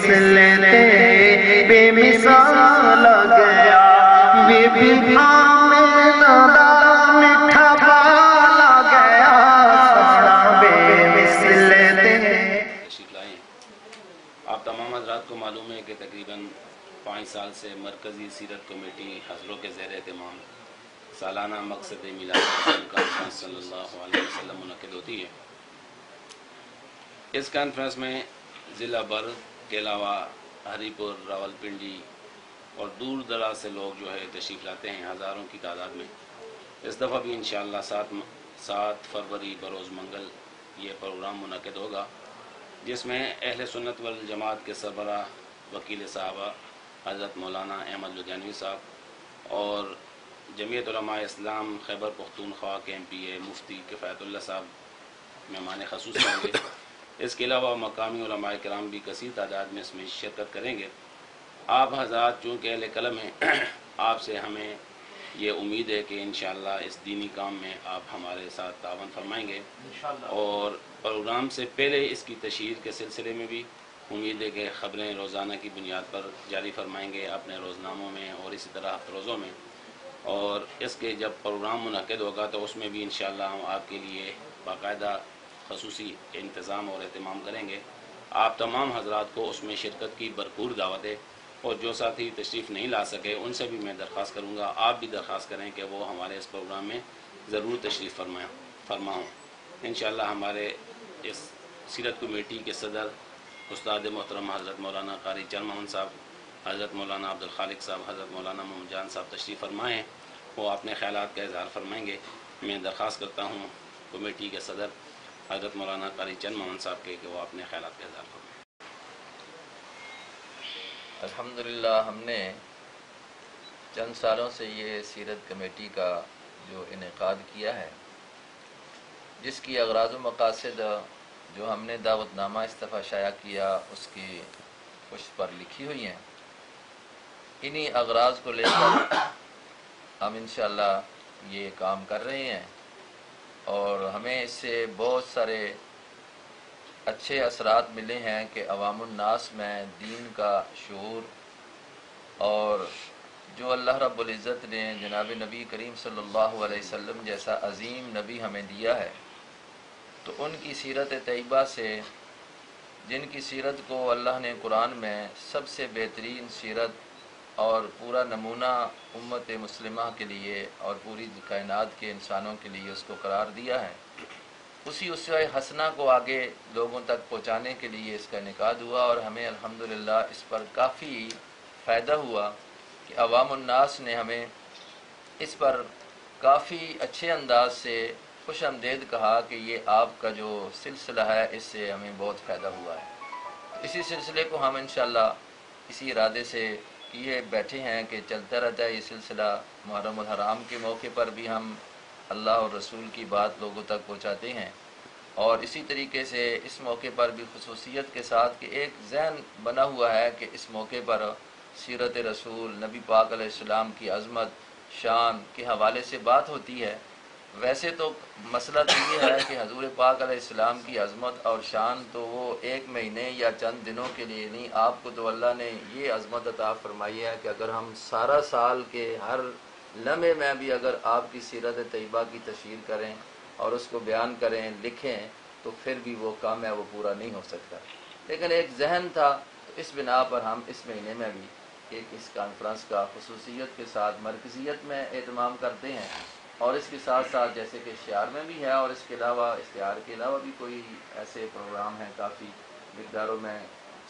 مثل تے بے مثال گیا بے بی آمینہ دا میٹھا بالا گیا سونا بے مثل تے. تشریف لائیں. آپ تمام حضرات کو معلوم ہے کہ تقریباً 5 سال سے مرکزی سیرت کمیٹی حضروں کے زیر اہتمام سالانہ مقصد میلاد رسول کانفرنس صلی اللہ علیہ وسلم منعقد ہوتی ہے. اس کانفرنس میں ضلع بھر کے علاوہ ہری پور، راولپنڈی اور دور دراز سے لوگ جو ہے تشریف لاتے ہیں ہزاروں کی تعداد میں. اس دفعہ بھی انشاءاللہ 7 فروری بروز منگل یہ پروگرام منعقد ہوگا، جس میں اہل سنت والجماعت کے سربراہ وکیل صحابہ حضرت مولانا احمد لدھیانوی صاحب اور جمعیت علماء اسلام خیبر پختونخوا کے MPA مفتی کفایت اللہ صاحب مہمان خصوصی ہوں گے. اس کے علاوہ مقامی علماء کرام بھی کثیر تعداد میں اس میں شرکت کریں گے. آپ حضرات چونکہ اہل قلم ہیں، آپ سے ہمیں یہ امید ہے کہ انشاءاللہ اس دینی کام میں آپ ہمارے ساتھ تعاون فرمائیں گے، اور پروگرام سے پہلے اس کی تشہیر کے سلسلے میں بھی امید ہے کہ خبریں روزانہ کی بنیاد پر جاری فرمائیں گے اپنے روزناموں میں اور اسی طرح روزوں میں. اور اس کے جب پروگرام منعقد ہوگا تو اس میں بھی انشاءاللہ ہم آپ کے لیے باقاعدہ خصوصی انتظام اور اہتمام کریں گے. آپ تمام حضرات کو اس میں شرکت کی بھرپور دعوت ہے، اور جو ساتھی تشریف نہیں لا سکے ان سے بھی میں درخواست کروں گا، آپ بھی درخواست کریں کہ وہ ہمارے اس پروگرام میں ضرور تشریف فرما ہوں. انشاءاللہ ہمارے اس سیرت کمیٹی کے صدر استاد محترم حضرت مولانا قاری چند محمد صاحب، حضرت مولانا عبدالخالق صاحب، حضرت مولانا محمد جان صاحب تشریف فرمائیں، وہ اپنے خیالات کا اظہار فرمائیں گے. میں درخواست کرتا ہوں کمیٹی کے صدر حضرت مولانا قاری چند محمد صاحب کے کہ وہ اپنے خیالات کا اظہار فرمائیں. الحمدللہ ہم نے چند سالوں سے یہ سیرت کمیٹی کا جو انعقاد کیا ہے، جس کی اغراض و مقاصد جو ہم نے دعوت نامہ اس دفعہ شائع کیا اس کی پشت پر لکھی ہوئی ہیں. انہی اغراض کو لے کر ہم انشاءاللہ یہ کام کر رہے ہیں، اور ہمیں اس سے بہت سارے اچھے اثرات ملے ہیں کہ عوام الناس میں دین کا شعور، اور جو اللہ رب العزت نے جناب نبی کریم صلی اللہ علیہ وسلم جیسا عظیم نبی ہمیں دیا ہے، تو ان کی سیرت طیبہ سے، جن کی سیرت کو اللہ نے قرآن میں سب سے بہترین سیرت اور پورا نمونہ امت مسلمہ کے لیے اور پوری کائنات کے انسانوں کے لیے اس کو قرار دیا ہے، اسی اسوہ حسنہ کو آگے لوگوں تک پہنچانے کے لیے اس کا انعقاد ہوا. اور ہمیں الحمدللہ اس پر کافی فائدہ ہوا کہ عوام الناس نے ہمیں اس پر کافی اچھے انداز سے خوش آمدید کہا کہ یہ آپ کا جو سلسلہ ہے اس سے ہمیں بہت فائدہ ہوا ہے. اسی سلسلے کو ہم انشاءاللہ اسی ارادے سے کیے بیٹھے ہیں کہ چلتا رہتا ہے یہ سلسلہ. محرم الحرام کے موقع پر بھی ہم اللہ اور رسول کی بات لوگوں تک پہنچاتے ہیں، اور اسی طریقے سے اس موقع پر بھی خصوصیت کے ساتھ کہ ایک ذہن بنا ہوا ہے کہ اس موقع پر سیرت رسول، نبی پاک علیہ السلام کی عظمت، شان کے حوالے سے بات ہوتی ہے. ویسے تو مسئلہ تو یہ ہے کہ حضور پاک علیہ السلام کی عظمت اور شان تو وہ ایک مہینے یا چند دنوں کے لیے نہیں، آپ کو تو اللہ نے یہ عظمت عطا فرمائی ہے کہ اگر ہم سارا سال کے ہر لمحے میں بھی اگر آپ کی سیرت طیبہ کی تشہیر کریں اور اس کو بیان کریں، لکھیں، تو پھر بھی وہ کام ہے وہ پورا نہیں ہو سکتا. لیکن ایک ذہن تھا، تو اس بنا پر ہم اس مہینے میں بھی ایک اس کانفرنس کا خصوصیت کے ساتھ مرکزیت میں اہتمام کرتے ہیں، اور اس کے ساتھ ساتھ جیسے کہ اشتہار میں بھی ہے، اور اس کے علاوہ اشتہار کے علاوہ بھی کوئی ایسے پروگرام ہیں کافی مقداروں میں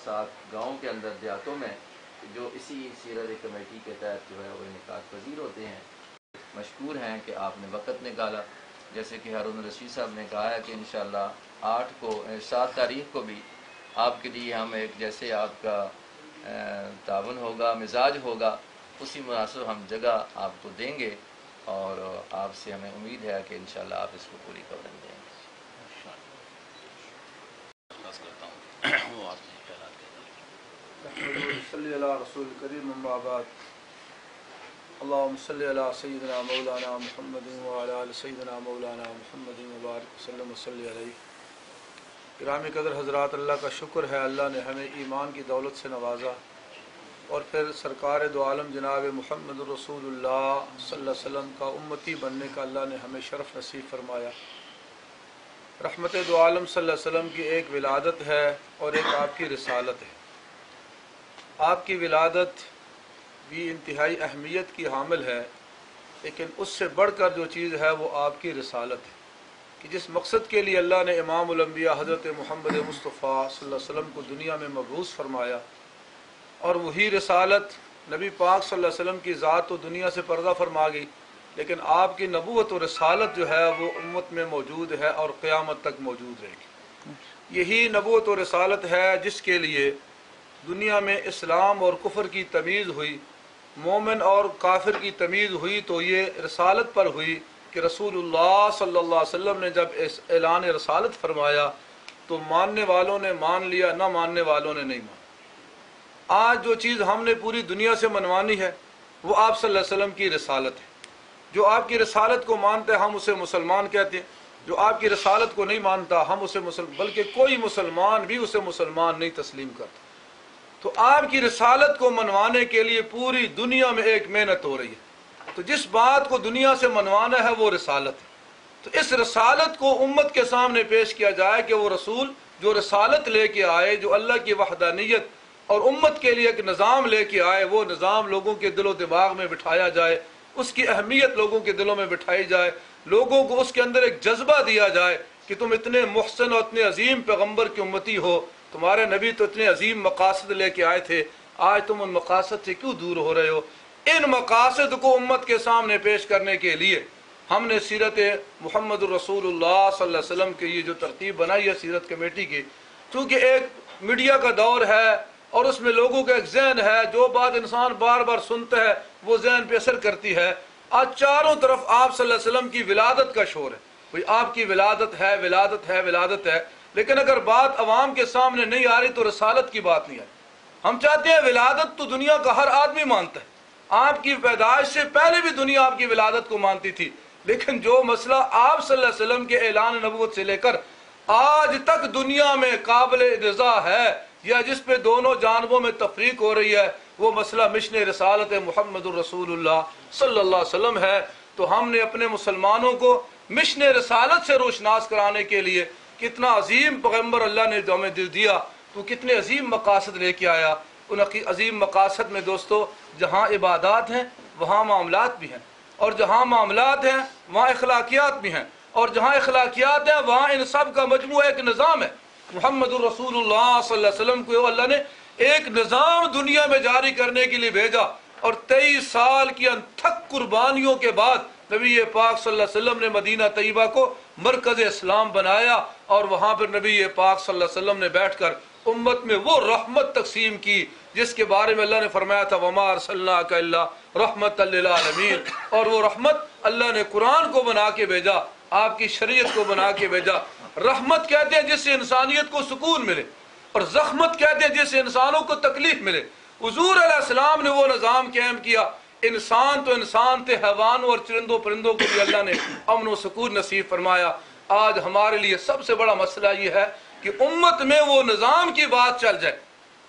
7 گاؤں کے اندر، دیہاتوں میں، جو اسی سیرت کمیٹی کے تحت جو ہے وہ انعقاد پذیر ہوتے ہیں. مشکور ہیں کہ آپ نے وقت نکالا. جیسے کہ ہارون رشید صاحب نے کہا ہے کہ انشاءاللہ 7 تاریخ کو بھی آپ کے لیے ہم ایک جیسے آپ کا تعاون ہوگا، مزاج ہوگا، اسی مناسب ہم جگہ آپ کو دیں گے، اور آپ سے ہمیں امید ہے کہ انشاءاللہ آپ اس کو پوری کوریج دیں گے. درخواست کرتا ہوں وہ آپ نے خیالات کے صلی اللہ رسول کریم اما بعد. اللہم صلی علی سیدنا مولانا محمد وعلی آل سیدنا مولانا محمد وبارک وسلم وصلی علیہ. गिरामी कदर हज़रात, अल्लाह का शुक्र है, अल्लाह ने हमें ईमान की दौलत से नवाजा और फिर सरकार दो आलम जनाब मुहम्मद रसूलुल्लाह सल्लल्लाहु अलैहि वसल्लम का उम्मती बनने का अल्लाह ने हमें शरफ़ नसीब फरमाया। रहमत दो आलम सल्लल्लाहु अलैहि वसल्लम की एक विलादत है और एक आपकी रिसालत है। आपकी विलादत भी इंतहाई अहमियत की हामिल है, लेकिन उससे बढ़कर जो चीज़ है वो आपकी रिसालत है कि जिस मकसद के लिए अल्लाह ने इमामुल अंबिया हज़रत मोहम्मद मुस्तफ़ा सल्लल्लाहु अलैहि वसल्लम को दुनिया में मबऊस फरमाया, और वही रिसालत नबी पाक सल्लल्लाहु अलैहि वसल्लम की ज़ात तो दुनिया से पर्दा फरमा गई, लेकिन आपकी नबूवत और रिसालत जो है वो उम्मत में मौजूद है और क़यामत तक मौजूद रहेगी। यही नबूवत और रिसालत है जिसके लिए दुनिया में इस्लाम और कुफ्र की तमीज़ हुई, मोमिन और काफिर की तमीज़ हुई, तो ये रिसालत पर हुई कि रसूलुल्लाह सल्लल्लाहु अलैहि वसल्लम ने जब इस ऐलान रिसालत फरमाया तो मानने वालों ने मान लिया, ना मानने वालों ने नहीं माना। आज जो चीज़ हमने पूरी दुनिया से मनवानी है वो आप सल्लल्लाहु अलैहि वसल्लम की रिसालत है। जो आपकी रिसालत को मानते हैं हम उसे मुसलमान कहते हैं, जो आपकी रिसालत को नहीं मानता हम उसे बल्कि कोई मुसलमान भी उसे मुसलमान नहीं तस्लीम करता। तो आपकी रिसालत को मनवाने के लिए पूरी दुनिया में एक मेहनत हो रही है। तो जिस बात को दुनिया से मनवाना है वो रिसालत है, तो इस रिसालत को उम्मत के सामने पेश किया जाए कि वो रसूल जो रिसालत लेके आए, जो अल्लाह की वहदानियत और उम्मत के लिए एक निज़ाम लेके आए, वो निज़ाम लोगों के दिलो दिमाग में बिठाया जाए, उसकी अहमियत लोगों के दिलों में बिठाई जाए, लोगों को उसके अंदर एक जज्बा दिया जाए कि तुम इतने मुहसन और इतने अजीम पैगम्बर की उम्मती हो, तुम्हारे नबी तो इतने अजीम मकासद लेके आए थे, आज तुम उन मकासद से क्यों दूर हो रहे हो। इन मकासद को उम्मत के सामने पेश करने के लिए हमने सीरत मुहम्मद रसूलुल्लाह सल्लल्लाहु अलैहि वसल्लम की ये जो तरतीब बनाई है सीरत कमेटी की, चूँकि एक मीडिया का दौर है और उसमें लोगों का एक जहन है, जो बात इंसान बार बार सुनता है वो जहन पे असर करती है। आज चारों तरफ आप सल्लल्लाहु अलैहि वसल्लम की विलादत का शोर है, भाई आपकी विलादत है, विलादत है, विलादत है, लेकिन अगर बात अवाम के सामने नहीं आ रही तो रसालत की बात नहीं आई। हम चाहते हैं विलादत तो दुनिया का हर आदमी मानता है, आपकी पैदाइश से पहले भी दुनिया आपकी विलादत को मानती थी, लेकिन जो मसला आप सल्लल्लाहु अलैहि वसल्लम के ऐलान नबूवत से लेकर आज तक दुनिया में काबिल रज़ा है या जिस पे दोनों जानबों में तफरीक हो रही है, वो मसला मिशन रिसालत मुहम्मदुर रसूलुल्लाह सल्लल्लाहु अलैहि वसल्लम है। तो हमने अपने मुसलमानों को मिशन रिसालत से रोशनास कराने के लिए कितना अजीम पैगम्बर अल्लाह ने जो हमें दिया, तो कितने अजीम मकासद लेके आया। उन अजीम मकासद में दोस्तों जहाँ इबादत हैं वहाँ मामलात भी हैं, और जहाँ मामलात हैं वहाँ अखलाकियात भी हैं, और जहाँ अखलाकियात हैं वहाँ इन सब का मजमू एक निज़ाम है। मुहम्मदुर रसूलुल्लाह सल्लल्लाहु अलैहि वसल्लम को अल्लाह ने एक निज़ाम दुनिया में जारी करने के लिए भेजा, और 23 साल की अनथक कुर्बानियों के बाद नबी पाक सल्लल्लाहु अलैहि वसल्लम ने मदीना तैयबा को मरकज़ इस्लाम बनाया, और वहाँ पर नबी पाक सल्लल्लाहु अलैहि वसल्लम ने बैठकर उम्मत में वो रहमत तकसीम की जिसके बारे में अल्लाह ने फरमाया था वमा अरसलनाका इल्ला रहमतल लिल आलमीन। और वो रहमत अल्लाह ने कुरान को बना के भेजा, आपकी शरीयत को बना के भेजा। रहमत कहते हैं जिससे इंसानियत को सुकून मिले, और ज़ख्मत कहते हैं जिससे इंसानों को तकलीफ मिले। हुजूर अलैहिस्सलाम ने वो निज़ाम कायम किया, इंसान तो इंसान थे, हैवानों और चरिंदों परिंदों को भी अल्लाह ने अमन व सुकून नसीब फरमाया। आज हमारे लिए सबसे बड़ा मसला ये है कि उम्मत में वो निज़ाम की बात चल जाए।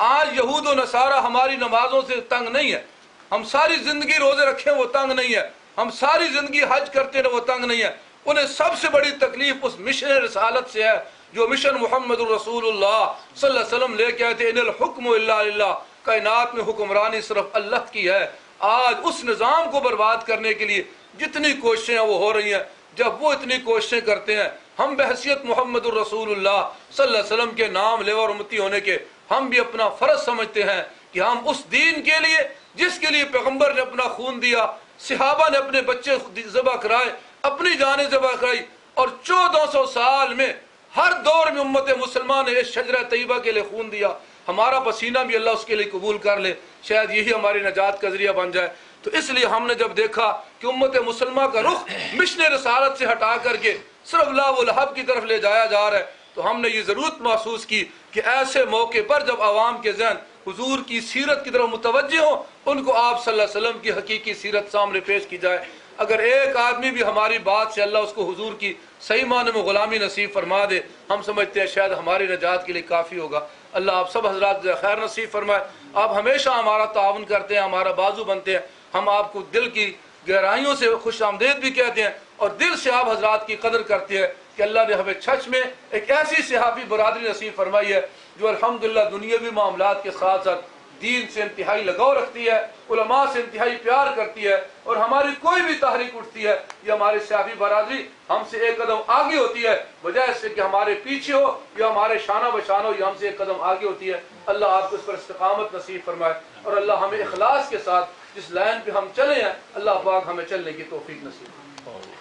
आज यहूद व नसारा हमारी नमाजों से तंग नहीं है, हम सारी ज़िंदगी रोज़े रखें वो तंग नहीं है, हम सारी ज़िंदगी हज करते हैं वो तंग नहीं है। उन्हें सबसे बड़ी तकलीफ उस मिशन रिसालत से है जो मिशन मुहम्मदुर रसूलुल्लाह सल्लल्लाहु अलैहि वसल्लम लेके आए थे। इन्नल हुक्मु इल्ला लिल्लाह, कायनात में हुक्मरानी सिर्फ अल्लाह की है। आज उस निज़ाम को बर्बाद करने के लिए जितनी कोशिशें वो हो रही हैं, जब वो इतनी कोशिशें करते हैं, हम बहसियत मुहम्मदुर रसूलुल्लाह सल्लल्लाहु अलैहि वसल्लम के नाम लेवर उम्मती होने के हम भी अपना फ़र्ज समझते हैं कि हम उस दीन के लिए जिसके लिए पैगम्बर ने अपना खून दिया, सहाबा ने अपने बच्चे ज़बह कराए, अपनी जानें ज़बह कराई, और 1400 साल में हर दौर में उम्मत मुसलमान ने इस शजरा तैयबा के लिए खून दिया। हमारा पसीना भी अल्लाह उसके लिए कबूल कर ले, शायद यही हमारी नजात का जरिया बन जाए। तो इसलिए हमने जब देखा कि उम्मत मुसलमान का रुख मिशन रिसालत से हटा करके सिर्फ ला व लहब की तरफ ले जाया जा रहा है, तो हमने ये ज़रूरत महसूस की कि ऐसे मौके पर जब आवाम के जहन हुजूर की सीरत की तरफ मुतवज्जे हो, उनको आप सल्लल्लाहु अलैहि वसल्लम की हकीकी सीरत सामने पेश की जाए। अगर एक आदमी भी हमारी बात से अल्लाह उसको हुजूर की सही माने में ग़ुलामी नसीब फरमा दे, हम समझते हैं शायद हमारी नजात के लिए काफ़ी होगा। अल्लाह आप सब हजरात खैर नसीब फरमाए। आप हमेशा हमारा ताउन करते हैं, हमारा बाजू बनते हैं, हम आपको दिल की गहराइयों से खुश आमदेद भी कहते हैं और दिल से आप हजरात की कदर करते हैं कि अल्लाह ने हमें छछ में एक ऐसी सहाबी बरादरी नसीब फरमाई है जो अल्हम्दुलिल्लाह दुनियावी मामलात के साथ साथ दीन से इंतहाई लगाव रखती है, उलमा से इंतहाई प्यार करती है और हमारी कोई भी तहरीक उठती है या हमारी सहाबी बरादरी हमसे एक कदम आगे होती है, बजाय इससे कि हमारे पीछे हो या हमारे शाना बशाना हो, या हमसे एक कदम आगे होती है। अल्लाह आपको इस पर इस्तिकामत नसीब फरमाए और अल्लाह हमें इखलास के साथ जिस लाइन पे हम चले हैं अल्लाह पाक हमें चलने की तौफीक नसीब फरमाए।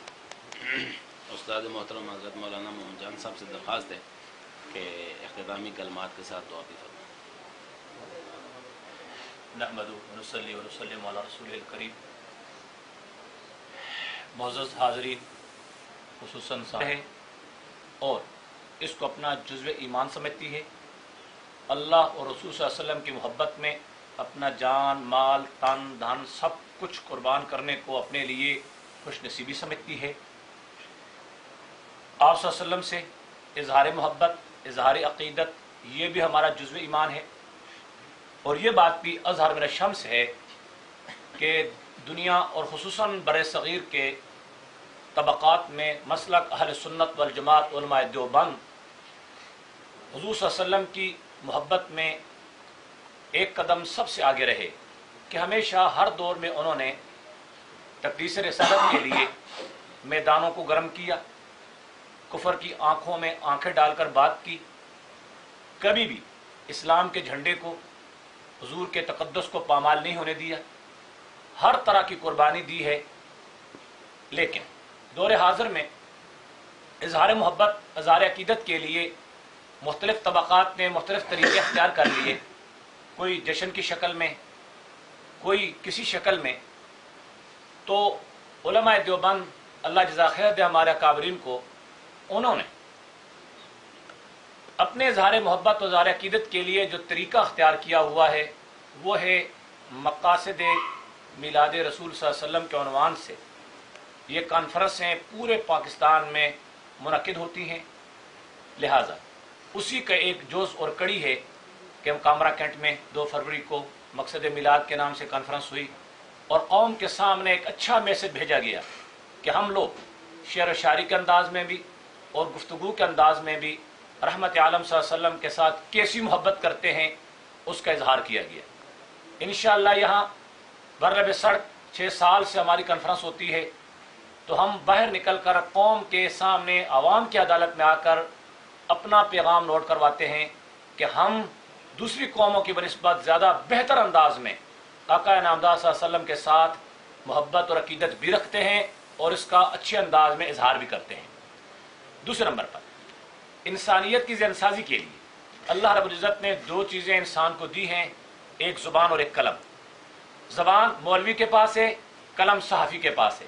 उस्ताद मोहतरम हज़रत मौलाना मोहम्मद जान साहब से दरख्वास्त है कि इख्तितामी कलमात के साथ दुआ भी फरमाएं। नहमदु व नसल्ली व नसल्लिमु अला रसूलिल करीम। मुअज़्ज़ज़ हाज़रीन, खुसूसन है और इसको अपना जुज़्व ईमान समझती है। अल्लाह और रसूल सल्लल्लाहु अलैहि वसल्लम की मोहब्बत में अपना जान, माल, तन, धन सब कुछ कुर्बान करने को अपने लिए खुश नसीबी समझती है। आप सल्लल्लाहु अलैहि वसल्लम से इज़हार मोहब्बत, इज़हार अक़ीदत, ये भी हमारा जुज़्व ईमान है। और ये बात भी अज़हर मिन शम्स है कि दुनिया और खुसूसन बर सग़ीर के तबक़ात में मसलक अहल सुन्नत वल जमात उलमाए देवबंद हुज़ूर सल्लल्लाहु अलैहि वसल्लम की मोहब्बत में एक कदम सबसे आगे रहे कि हमेशा हर दौर में उन्होंने तक़दीस रिसालत के लिए मैदानों को गर्म किया, कुफर की आंखों में आंखें डालकर बात की, कभी भी इस्लाम के झंडे को, हुजूर के तक़द्दुस को पामाल नहीं होने दिया, हर तरह की कुर्बानी दी है। लेकिन दौर हाज़िर में इज़हार मोहब्बत, इज़हार अक़ीदत के लिए मुख्तलिफ़ तबक़ात ने मुख्तलिफ़ तरीक़े अख्तियार कर लिए, कोई जश्न की शक्ल में, कोई किसी शक्ल में। तो उलमाए देवबंद अल्लाह जज़ा खैर दे हमारे काबरीन को, उन्होंने अपने इज़हार मोहब्बत और इज़हार अक़ीदत के लिए जो तरीक़ा अख्तियार किया हुआ है वो है मक़ासिद मिलाद रसूल सल्लल्लाहु अलैहि वसल्लम के उन्वान से ये कॉन्फ्रेंसें पूरे पाकिस्तान में मुनक़िद होती हैं। लिहाजा उसी का एक जोश और कड़ी है कि कामरा कैंट में 2 फरवरी को मकसद मिलाद के नाम से कॉन्फ्रेंस हुई और कौम के सामने एक अच्छा मैसेज भेजा गया कि हम लोग शेर व शायरी के अंदाज में भी और गुफ्तगू के अंदाज में भी रहमत आलम सल्लल्लाहु अलैहि वसल्लम के साथ कैसी मोहब्बत करते हैं उसका इजहार किया गया। इंशाअल्लाह यहाँ बर्रब सड़क 6 साल से हमारी कॉन्फ्रेंस होती है, तो हम बाहर निकल कर कौम के सामने आवाम की अदालत में आकर अपना पैगाम नोट करवाते हैं कि हम दूसरी कौमों की बनिस्बत ज़्यादा बेहतर अंदाज में आका नामदार सल्लल्लाहु अलैहि वसल्लम के साथ मोहब्बत और अक़ीदत भी रखते हैं और इसका अच्छे अंदाज में इजहार भी करते हैं। दूसरे नंबर पर इंसानियत की ज़िंदसाज़ी के लिए अल्लाह रब्बुल इज़्ज़त ने 2 चीज़ें इंसान को दी हैं, एक ज़ुबान और एक कलम। ज़बान मौलवी के पास है, कलम सहाफ़ी के पास है।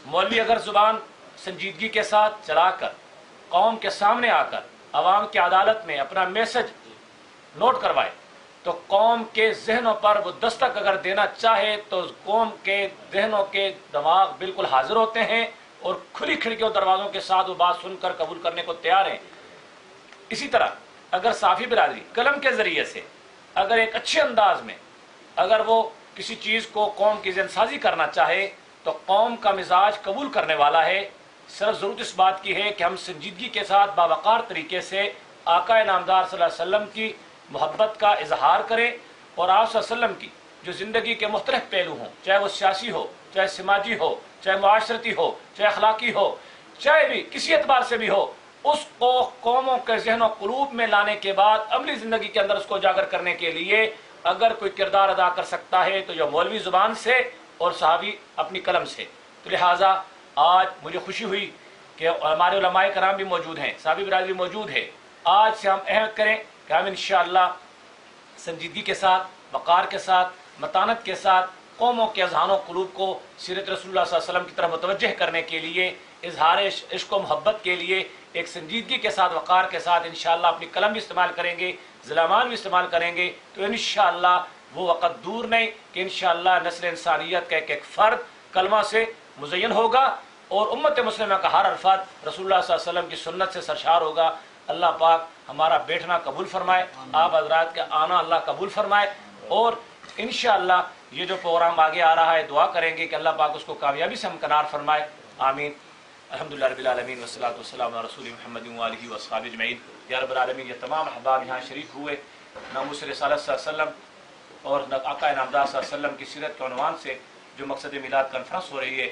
मौलवी अगर ज़ुबान संजीदगी के साथ चलाकर कौम के सामने आकर अवाम की अदालत में अपना मैसेज नोट करवाए तो कौम के जहनों पर वो दस्तक अगर देना चाहे तो कौम के जहनों के दिमाग बिल्कुल हाजिर होते हैं और खुली खिड़कियों दरवाज़ों के साथ वो बात सुनकर कबूल करने को तैयार हैं। इसी तरह अगर साफ़ी बिरादरी कलम के ज़रिए से अगर एक अच्छे अंदाज में अगर वो किसी चीज़ को कौम की ज़िंदसाज़ी करना चाहे तो कौम का मिजाज कबूल करने वाला है। सिर्फ ज़रूरत इस बात की है कि हम संजीदगी के साथ बावकार तरीके से आका नामदार सल्लल्लाहु अलैहि वसल्लम की मोहब्बत का इजहार करें और आप सल्लल्लाहु अलैहि वसल्लम की जो ज़िंदगी के मुख्तलिफ पहलू हों, चाहे वो सियासी हो, चाहे समाजी हो, चाहे मुआशरती हो, चाहे अखलाकी हो, चाहे भी किसी एतबार से भी हो, उसको कौमों के ज़हन और क़ुलूब में लाने के बाद अमली ज़िंदगी के अंदर उसको उजागर करने के लिए अगर कोई किरदार अदा कर सकता है तो जो मौलवी ज़ुबान से और सहाबी अपनी कलम से। तो लिहाजा आज मुझे खुशी हुई कि हमारे उलमाए कराम भी मौजूद हैं, सहाबी बिरादरी मौजूद है। आज से हम अहद करें कि हम इंशाअल्लाह संजीदगी के साथ, वक़ार के साथ, मतानत के साथ कौमों के अज़हान क़ुलूब को सीरत रसूलुल्लाह सल्लल्लाहु अलैहि वसल्लम की तरफ मुतवज्जह करने के लिए, इज़हार इश्क़ व मोहब्बत के लिए एक संजीदगी के साथ, वक़ार के साथ इंशाअल्लाह अपनी कलम भी इस्तेमाल करेंगे, ज़लामान भी इस्तेमाल करेंगे तो इंशाअल्लाह वो वक़्त दूर नहीं कि इंशाअल्लाह नस्ल इंसानियत का एक फ़र्द कलमा से मुज़य्यन होगा और उम्मत मुस्लिमा का हर अल्फाज रसूलुल्लाह सल्लल्लाहु अलैहि वसल्लम की सुन्नत से सरशार होगा। अल्लाह पाक हमारा बैठना कबूल फरमाए, आप हजरात का आना अल्लाह कबूल फरमाए और इंशाअल्लाह ये जो प्रोग्राम आगे आ रहा है दुआ करेंगे कि अल्लाह पाक उसको कामयाबी से हमकनार फरमाए। आमीन। अल्हम्दुलिल्लाह रब्बिल आलमीन वस्सलातु वस्सलामु अला रसूलिल्लाह मुहम्मदिन व आलिहि व अस्हाबिहि अजमईन। या रब्बिल आलमीन, ये तमाम अहबाब यहाँ शरीक हुए नामूस रिसालत सल्लल्लाहु अलैहि वसल्लम और आका इनामदार सल्लल्लाहु अलैहि वसल्लम की सीरत के उन्वान से जो मकसद मिलाद कॉन्फ्रेंस हो रही है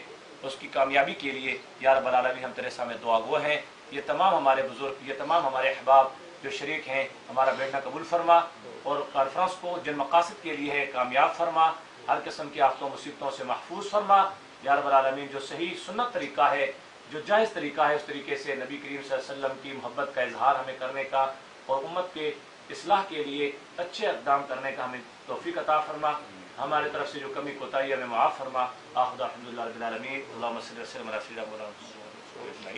उसकी कामयाबी के लिए या रब्बल आलमीन हम तेरे सामने दुआ गो हैं। ये तमाम हमारे बुजुर्ग, ये तमाम हमारे अहबाब जो शरीक हैं, हमारा बैठना कबूल फरमा और कॉन्फ्रेंस को जिन मकासद के लिए है कामयाब फरमा, हर किस्म की आफतों मुसीबतों से महफूज फरमा। या रब्बल आलमीन, जो सही सुन्नत तरीका है, जो जायज़ तरीका है, उस तरीके से नबी करीम सल्लल्लाहु अलैहि वसल्लम की मोहब्बत का इजहार हमें करने का और उम्मत के इस्लाह के लिए अच्छे इक़दाम करने का हमें तौफीक अता फरमा। हमारे तरफ से जो कमी कोताही हमें माफ़ फरमा। आखिर अल्हम्दुलिल्लाह रब्बिल आलमीन। अल्लाहुम्मा सल्लि व सल्लिम अला सय्यिदिना मुहम्मद।